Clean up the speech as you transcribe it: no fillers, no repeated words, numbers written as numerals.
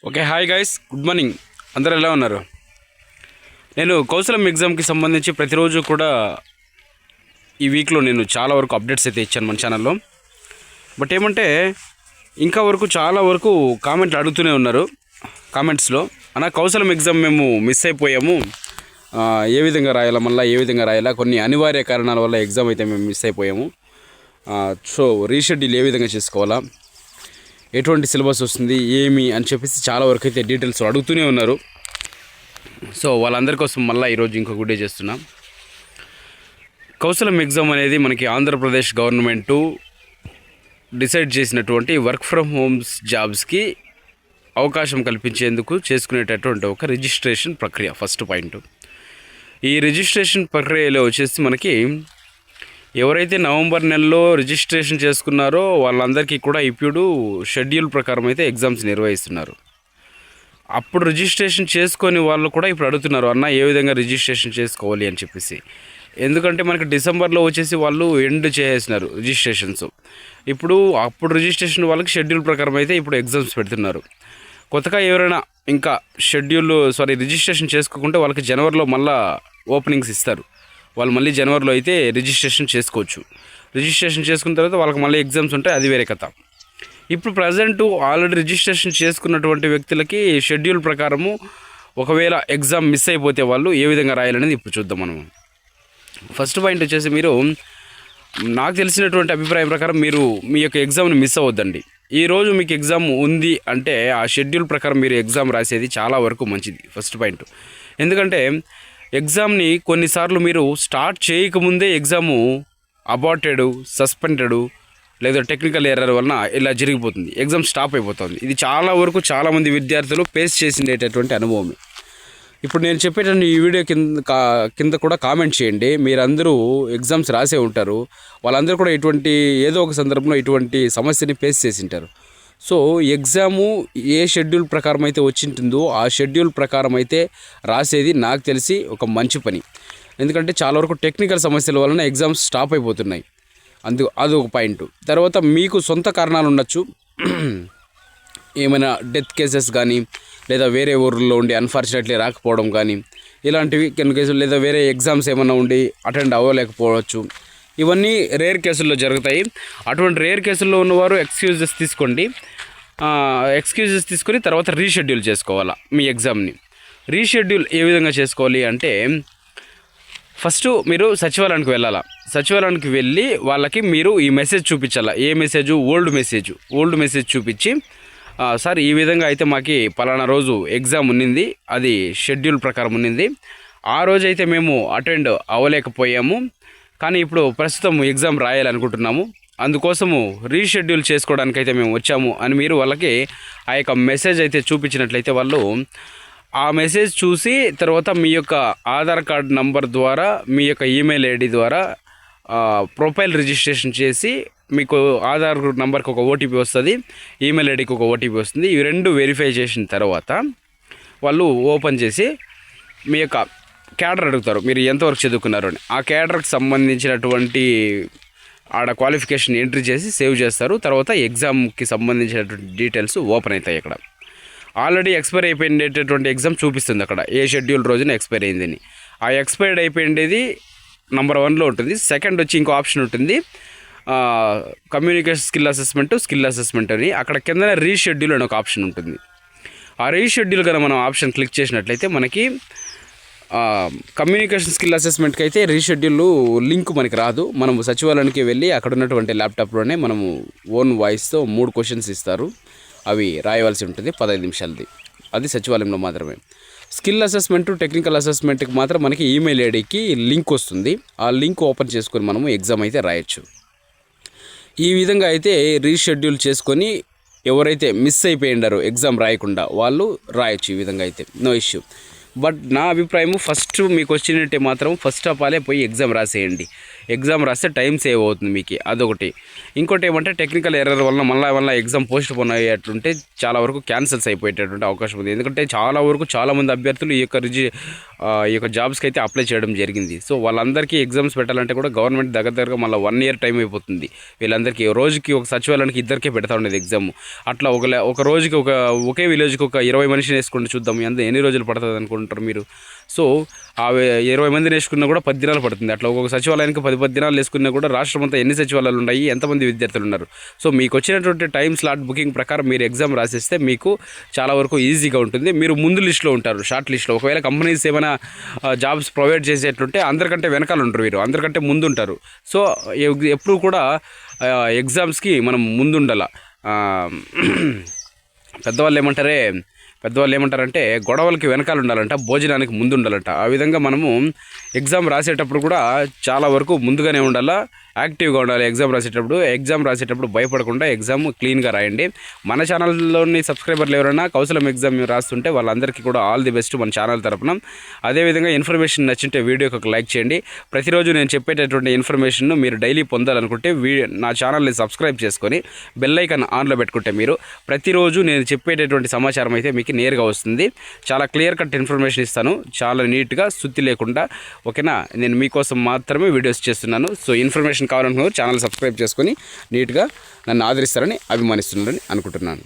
Okay, hi guys, good morning. అందరూ ఎలా ఉన్నారు? నేను కౌశలం ఎగ్జామ్కి సంబంధించి ప్రతిరోజు కూడా ఈ వీక్లో నేను చాలా వరకు అప్డేట్స్ అయితే ఇచ్చాను మన ఛానల్లో. బట్ ఏమంటే ఇంకా వరకు చాలా వరకు కామెంట్లు అడుగుతూనే ఉన్నారు కామెంట్స్లో. అన్న, కౌశలం ఎగ్జామ్ మేము మిస్ అయిపోయాము, ఏ విధంగా రాయాలా, మళ్ళీ ఏ విధంగా రాయాలా, కొన్ని అనివార్య కారణాల వల్ల ఎగ్జామ్ అయితే మేము మిస్ అయిపోయాము. సో రీషెడ్యూల్ ఏ విధంగా చేసుకోవాలా, ఎటువంటి సిలబస్ వస్తుంది, ఏమి అని చెప్పేసి చాలా వరకు అయితే డీటెయిల్స్ అడుగుతూనే ఉన్నారు. సో వాళ్ళందరి కోసం మళ్ళీ ఈరోజు ఇంకొక డే చేస్తున్నాం. కౌశలం ఎగ్జామ్ అనేది మనకి ఆంధ్రప్రదేశ్ గవర్నమెంటు డిసైడ్ చేసినటువంటి వర్క్ ఫ్రమ్ హోమ్స్ జాబ్స్కి అవకాశం కల్పించేందుకు చేసుకునేటటువంటి ఒక రిజిస్ట్రేషన్ ప్రక్రియ. ఫస్ట్ పాయింట్, ఈ రిజిస్ట్రేషన్ ప్రక్రియలో వచ్చేసి మనకి ఎవరైతే నవంబర్ నెలలో రిజిస్ట్రేషన్ చేసుకున్నారో వాళ్ళందరికీ కూడా ఇప్పుడు షెడ్యూల్ ప్రకారం అయితే ఎగ్జామ్స్ నిర్వహిస్తున్నారు. అప్పుడు రిజిస్ట్రేషన్ చేసుకొని వాళ్ళు కూడా ఇప్పుడు అడుగుతున్నారు, అన్న ఏ విధంగా రిజిస్ట్రేషన్ చేసుకోవాలి అని చెప్పేసి. ఎందుకంటే మనకి డిసెంబర్లో వచ్చేసి వాళ్ళు ఎండ్ చేసేసినారు రిజిస్ట్రేషన్స్. ఇప్పుడు అప్పుడు రిజిస్ట్రేషన్ వాళ్ళకి షెడ్యూల్ ప్రకారం అయితే ఇప్పుడు ఎగ్జామ్స్ పెడుతున్నారు. కొత్తగా ఎవరైనా ఇంకా రిజిస్ట్రేషన్ చేసుకోకుంటే వాళ్ళకి జనవరిలో మళ్ళీ ఓపెనింగ్స్ ఇస్తారు. వాళ్ళు మళ్ళీ జనవరిలో అయితే రిజిస్ట్రేషన్ చేసుకోవచ్చు. రిజిస్ట్రేషన్ చేసుకున్న తర్వాత వాళ్ళకి మళ్ళీ ఎగ్జామ్స్ ఉంటాయి, అది వేరే కథ. ఇప్పుడు ప్రజెంటు ఆల్రెడీ రిజిస్ట్రేషన్ చేసుకున్నటువంటి వ్యక్తులకి షెడ్యూల్ ప్రకారము ఒకవేళ ఎగ్జామ్ మిస్ అయిపోతే వాళ్ళు ఏ విధంగా రాయాలనేది ఇప్పుడు చూద్దాం మనం. ఫస్ట్ పాయింట్ వచ్చేసి, మీరు నాకు తెలిసినటువంటి అభిప్రాయం ప్రకారం మీరు మీ యొక్క ఎగ్జామ్ని మిస్ అవ్వద్దండి. ఈరోజు మీకు ఎగ్జామ్ ఉంది అంటే ఆ షెడ్యూల్ ప్రకారం మీరు ఎగ్జామ్ రాసేది చాలా వరకు మంచిది. ఫస్ట్ పాయింట్, ఎందుకంటే ఎగ్జామ్ని కొన్నిసార్లు మీరు స్టార్ట్ చేయకముందే ఎగ్జాము అబార్టెడ్, సస్పెండెడ్ లేదా టెక్నికల్ ఎర్రర్ వలన ఇలా జరిగిపోతుంది, ఎగ్జామ్ స్టాప్ అయిపోతుంది. ఇది చాలా వరకు చాలామంది విద్యార్థులు ఫేస్ చేసినటువంటి అనుభవమే. ఇప్పుడు నేను చెప్పేటటువంటి ఈ వీడియో కింద కూడా కామెంట్ చేయండి. మీరందరూ ఎగ్జామ్స్ రాసే ఉంటారు, వాళ్ళందరూ కూడా ఏదో ఒక సందర్భంలో ఇటువంటి సమస్యని ఫేస్ చేసి ఉంటారు. సో ఎగ్జాము ఏ షెడ్యూల్ ప్రకారం అయితే వచ్చింటుందో ఆ షెడ్యూల్ ప్రకారం అయితే రాసేది నాకు తెలిసి ఒక మంచి పని. ఎందుకంటే చాలా వరకు టెక్నికల్ సమస్యల వలన ఎగ్జామ్స్ స్టాప్ అయిపోతున్నాయి. అదొక పాయింట్. తర్వాత మీకు సొంత కారణాలు ఉండొచ్చు, ఏమైనా డెత్ కేసెస్ కానీ లేదా వేరే ఊర్లో ఉండి అన్ఫార్చునేట్లీ రాకపోవడం కానీ ఇలాంటివి కొన్ని కేసులు, లేదా వేరే ఎగ్జామ్స్ ఏమైనా ఉండి అటెండ్ అవ్వలేకపోవచ్చు. ఇవన్నీ రేర్ కేసుల్లో జరుగుతాయి. అటువంటి రేర్ కేసుల్లో ఉన్నవారు ఎక్స్క్యూజెస్ తీసుకొని తర్వాత రీషెడ్యూల్ చేసుకోవాలా మీ ఎగ్జామ్ని. రీషెడ్యూల్ ఏ విధంగా చేసుకోవాలి అంటే, ఫస్ట్ మీరు సచివాలయానికి వెళ్ళాలా. సచివాలయానికి వెళ్ళి వాళ్ళకి మీరు ఈ మెసేజ్ చూపించాలా. ఏ మెసేజ్? ఓల్డ్ మెసేజ్ చూపించి, సార్ ఈ విధంగా అయితే మాకు పలానా రోజు ఎగ్జామ్ ఉన్నింది, అది షెడ్యూల్ ప్రకారం ఉన్నింది, ఆ రోజు అయితే మేము అటెండ్ అవ్వలేకపోయాము, కానీ ఇప్పుడు ప్రస్తుతం ఎగ్జామ్ రాయాలనుకుంటున్నాము, అందుకోసము రీషెడ్యూల్ చేసుకోవడానికైతే మేము వచ్చాము అని మీరు వాళ్ళకి ఆ యొక్క మెసేజ్ అయితే చూపించినట్లయితే వాళ్ళు ఆ మెసేజ్ చూసి తర్వాత మీ యొక్క ఆధార్ కార్డ్ నంబర్ ద్వారా, మీ యొక్క ఈమెయిల్ ఐడి ద్వారా ప్రొఫైల్ రిజిస్ట్రేషన్ చేసి మీకు ఆధార్ నంబర్కి ఒక ఓటీపీ వస్తుంది, ఈమెయిల్ ఐడికి ఒక ఓటీపీ వస్తుంది. ఇవి రెండు వెరిఫై చేసిన తర్వాత వాళ్ళు ఓపెన్ చేసి మీ యొక్క క్యాడర్ అడుగుతారు, మీరు ఎంతవరకు చదువుకున్నారు అని. ఆ క్యాడర్కి సంబంధించినటువంటి ఆడ క్వాలిఫికేషన్ ఎంట్రీ చేసి సేవ్ చేస్తారు. తర్వాత ఎగ్జామ్కి సంబంధించినటువంటి డీటెయిల్స్ ఓపెన్ అవుతాయి. ఇక్కడ ఆల్రెడీ ఎక్స్పైర్ అయిపోయినటువంటి ఎగ్జామ్ చూపిస్తుంది అక్కడ ఏ షెడ్యూల్ రోజున ఎక్స్పైర్ అయిందని. ఆ ఎక్స్పైర్డ్ అయిపోయింది నెంబర్ 1లో ఉంటుంది. సెకండ్ వచ్చి ఇంకో ఆప్షన్ ఉంటుంది, కమ్యూనికేషన్ స్కిల్ అసెస్మెంట్ అని. అక్కడ కింద రీషెడ్యూల్ అని ఒక ఆప్షన్ ఉంటుంది. ఆ రీషెడ్యూల్ కనుక మనం ఆప్షన్ క్లిక్ చేసినట్లయితే మనకి కమ్యూనికేషన్ స్కిల్ అసెస్మెంట్కి అయితే రీషెడ్యూల్ లింక్ మనకి రాదు. మనము సచివాలయానికి వెళ్ళి అక్కడ ఉన్నటువంటి ల్యాప్టాప్లోనే మనము ఓన్ వాయిస్తో 3 క్వశ్చన్స్ ఇస్తారు, అవి రాయవలసి ఉంటుంది 15 నిమిషాలది. అది సచివాలయంలో మాత్రమే. స్కిల్ అసెస్మెంట్, టెక్నికల్ అసెస్మెంట్కి మాత్రం మనకి ఈమెయిల్ ఐడికి లింక్ వస్తుంది. ఆ లింక్ ఓపెన్ చేసుకొని మనము ఎగ్జామ్ అయితే రాయొచ్చు. ఈ విధంగా అయితే రీషెడ్యూల్ చేసుకొని ఎవరైతే మిస్ అయిపోయిండారో ఎగ్జామ్ రాయకుండా వాళ్ళు రాయొచ్చు. ఈ విధంగా అయితే నో ఇష్యూ. బట్ నా అభిప్రాయం ఫస్ట్ మీకు వచ్చినట్టే మాత్రం ఫస్ట్ ఆఫ్ ఆలే పోయి ఎగ్జామ్ రాసేయండి. ఎగ్జామ్ రాస్తే టైం సేవ్ అవుతుంది మీకు, అదొకటి. ఇంకోటి ఏమంటే టెక్నికల్ ఎర్రర్ వల్ల మళ్ళీ ఎగ్జామ్ పోస్ట్ పోన్ అయ్యేటట్టుంటే చాలా వరకు క్యాన్సిల్స్ అయిపోయేటటువంటి అవకాశం ఉంది. ఎందుకంటే చాలామంది అభ్యర్థులు ఈ యొక్క జాబ్స్కి అయితే అప్లై చేయడం జరిగింది. సో వాళ్ళందరికీ ఎగ్జామ్స్ పెట్టాలంటే కూడా గవర్నమెంట్ దగ్గరగా మళ్ళీ 1 year టైం అయిపోతుంది. వీళ్ళందరికీ రోజుకి ఒక సచివాలయానికి 2 పెడతా ఉండేది ఎగ్జామ్. అట్లా ఒక రోజుకి ఒకే విలేజ్కి ఒక 20 మనిషిని వేసుకుంటే చూద్దాం ఎన్ని రోజులు పడుతుంది అనుకుంటారు మీరు. సో ఆ 20 మందిని వేసుకున్నా కూడా 10 దినాలు పడుతుంది. అట్లా ఒక్కొక్క సచివాలయానికి 10 దినాలు వేసుకున్నా కూడా రాష్ట్రం అంతా ఎన్ని సచివాలయాలు ఉన్నాయి, ఎంతమంది విద్యార్థులు ఉన్నారు. సో మీకు వచ్చినటువంటి టైం స్లాట్ బుకింగ్ ప్రకారం మీరు ఎగ్జామ్ రాసేస్తే మీకు చాలా వరకు ఈజీగా ఉంటుంది. మీరు ముందు లిస్టులో ఉంటారు, షార్ట్ లిస్ట్లో. ఒకవేళ కంపెనీస్ ఏమైనా జాబ్స్ ప్రొవైడ్ చేసేట్లుంటే అందరికంటే వెనకాల ఉంటారు, వీరు అందరికంటే ముందు ఉంటారు. సో ఎప్పుడు కూడా ఎగ్జామ్స్కి మనం ముందుండాల. పెద్దవాళ్ళు ఏమంటారంటే గొడవలకి వెనకాల ఉండాలంట, భోజనానికి ముందు ఉండాలంట. ఆ విధంగా మనము ఎగ్జామ్ రాసేటప్పుడు కూడా చాలా వరకు ముందుగానే ఉండాలా, యాక్టివ్గా ఉండాలి. ఎగ్జామ్ రాసేటప్పుడు భయపడకుండా ఎగ్జామ్ క్లీన్గా రాయండి. మన ఛానల్లోని సబ్స్క్రైబర్లు ఎవరైనా కౌశలం ఎగ్జామ్ రాస్తుంటే వాళ్ళందరికీ కూడా ఆల్ ది బెస్ట్ మన ఛానల్ తరపున. అదేవిధంగా ఇన్ఫర్మేషన్ నచ్చింటే వీడియోకి ఒక లైక్ చేయండి. ప్రతిరోజు నేను చెప్పేటటువంటి ఇన్ఫర్మేషన్ను మీరు డైలీ పొందాలనుకుంటే నా ఛానల్ని సబ్స్క్రైబ్ చేసుకొని బెల్ ఐకాన్ ఆన్లో పెట్టుకుంటే మీరు ప్రతిరోజు నేను చెప్పేటటువంటి సమాచారం అయితే మీకు నేరుగా వస్తుంది. చాలా క్లియర్ కట్ ఇన్ఫర్మేషన్ ఇస్తాను, చాలా నీట్గా, సుత్తి లేకుండా. ఓకేనా, నేను మీకోసం మాత్రమే వీడియోస్ చేస్తున్నాను. సో ఇన్ఫర్మేషన్ కావాలనుకున్నారు ఛానల్ సబ్స్క్రైబ్ చేసుకొని నీట్గా నన్ను ఆదరిస్తారని అభిమానిస్తున్నారని అనుకుంటున్నాను.